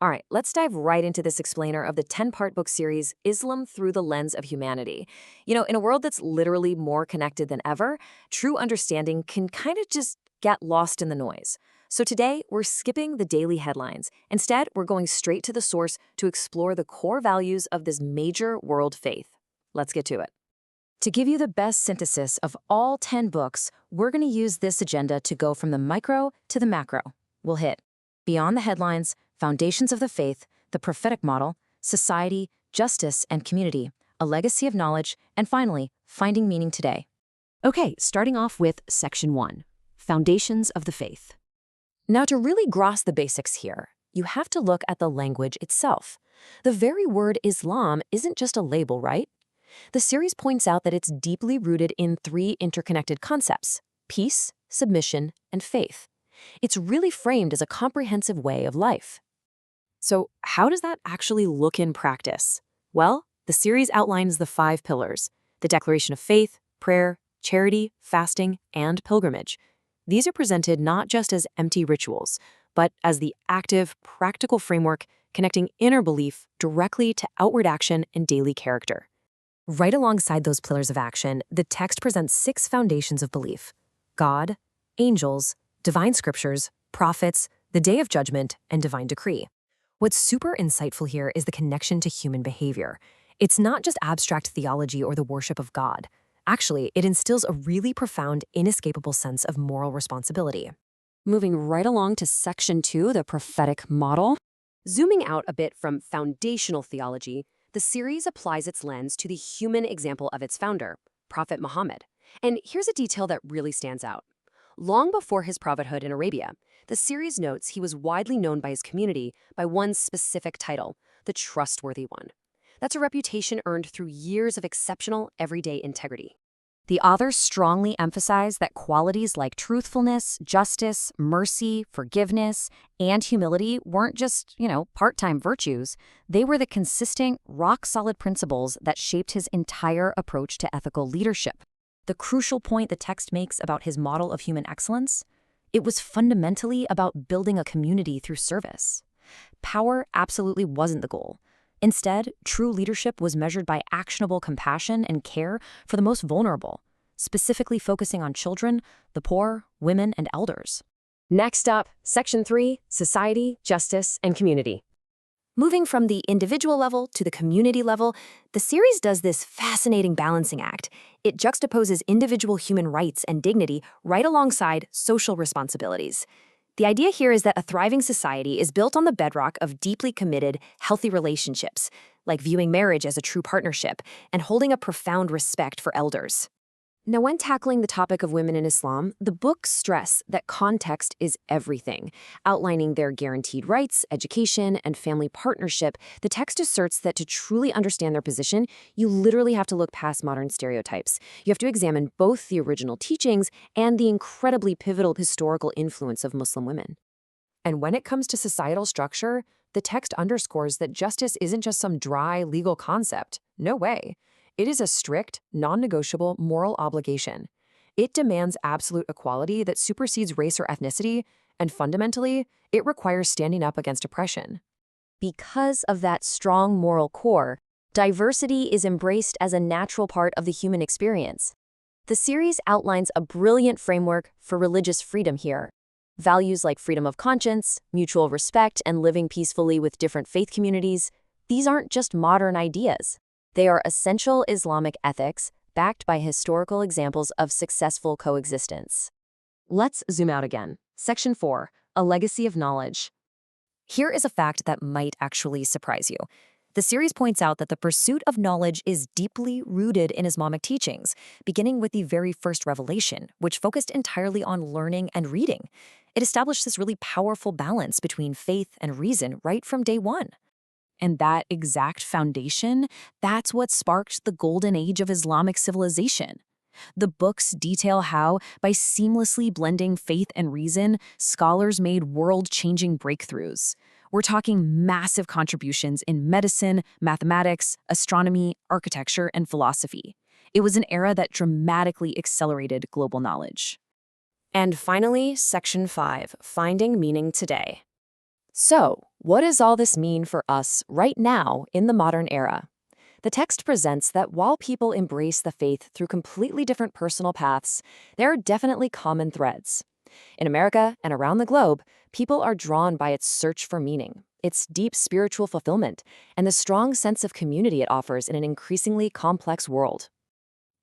All right, let's dive right into this explainer of the 10-part book series, Islam Through the Lens of Humanity. In a world that's literally more connected than ever, true understanding can kind of just get lost in the noise. So today, we're skipping the daily headlines. Instead, we're going straight to the source to explore the core values of this major world faith. Let's get to it. To give you the best synthesis of all 10 books, we're going to use this agenda to go from the micro to the macro. We'll hit beyond the headlines, foundations of the faith, the prophetic model, society, justice, and community, a legacy of knowledge, and finally, finding meaning today. Okay, starting off with Section 1, Foundations of the Faith. Now, to really grasp the basics here, you have to look at the language itself. The very word Islam isn't just a label, right? The series points out that it's deeply rooted in 3 interconnected concepts: peace, submission, and faith. It's really framed as a comprehensive way of life. So, how does that actually look in practice? Well, the series outlines the 5 pillars: the declaration of faith, prayer, charity, fasting, and pilgrimage. These are presented not just as empty rituals, but as the active, practical framework connecting inner belief directly to outward action and daily character. Right alongside those pillars of action, the text presents 6 foundations of belief: God, angels, divine scriptures, prophets, the day of judgment, and divine decree. What's super insightful here is the connection to human behavior. It's not just abstract theology or the worship of God. Actually, it instills a really profound, inescapable sense of moral responsibility. Moving right along to Section 2, the prophetic model. Zooming out a bit from foundational theology, the series applies its lens to the human example of its founder, Prophet Muhammad. And here's a detail that really stands out. Long before his prophethood in Arabia, the series notes he was widely known by his community by one specific title, the trustworthy one. That's a reputation earned through years of exceptional everyday integrity. The authors strongly emphasize that qualities like truthfulness, justice, mercy, forgiveness, and humility weren't just, part-time virtues. They were the consistent, rock-solid principles that shaped his entire approach to ethical leadership. The crucial point the text makes about his model of human excellence: it was fundamentally about building a community through service. Power absolutely wasn't the goal. Instead, true leadership was measured by actionable compassion and care for the most vulnerable, specifically focusing on children, the poor, women, and elders. Next up, Section 3, Society, Justice, and Community. Moving from the individual level to the community level, the series does this fascinating balancing act. It juxtaposes individual human rights and dignity right alongside social responsibilities. The idea here is that a thriving society is built on the bedrock of deeply committed, healthy relationships, like viewing marriage as a true partnership and holding a profound respect for elders. Now, when tackling the topic of women in Islam, the books stress that context is everything. Outlining their guaranteed rights, education, and family partnership, the text asserts that to truly understand their position, you literally have to look past modern stereotypes. You have to examine both the original teachings and the incredibly pivotal historical influence of Muslim women. And when it comes to societal structure, the text underscores that justice isn't just some dry legal concept. No way. It is a strict, non-negotiable moral obligation. It demands absolute equality that supersedes race or ethnicity, and fundamentally, it requires standing up against oppression. Because of that strong moral core, diversity is embraced as a natural part of the human experience. The series outlines a brilliant framework for religious freedom here. Values like freedom of conscience, mutual respect, and living peacefully with different faith communities, these aren't just modern ideas. They are essential Islamic ethics backed by historical examples of successful coexistence. Let's zoom out again. Section 4, A Legacy of Knowledge. Here is a fact that might actually surprise you. The series points out that the pursuit of knowledge is deeply rooted in Islamic teachings, beginning with the very first revelation, which focused entirely on learning and reading. It established this really powerful balance between faith and reason right from day one. And that exact foundation, that's what sparked the golden age of Islamic civilization. The books detail how, by seamlessly blending faith and reason, scholars made world-changing breakthroughs. We're talking massive contributions in medicine, mathematics, astronomy, architecture, and philosophy. It was an era that dramatically accelerated global knowledge. And finally, Section 5, Finding Meaning Today. So, What does all this mean for us right now in the modern era? The text presents that while people embrace the faith through completely different personal paths, there are definitely common threads. In America and around the globe, people are drawn by its search for meaning, its deep spiritual fulfillment, and the strong sense of community it offers in an increasingly complex world.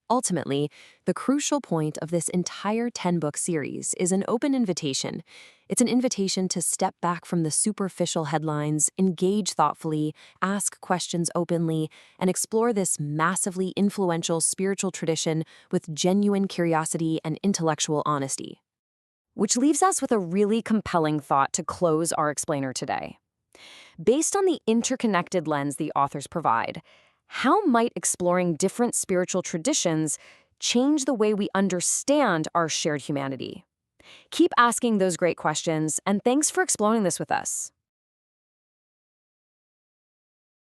Ultimately, the crucial point of this entire 10-book series is an open invitation. It's an invitation to step back from the superficial headlines, engage thoughtfully, ask questions openly, and explore this massively influential spiritual tradition with genuine curiosity and intellectual honesty. Which leaves us with a really compelling thought to close our explainer today. Based on the interconnected lens the authors provide, how might exploring different spiritual traditions change the way we understand our shared humanity? Keep asking those great questions, and thanks for exploring this with us.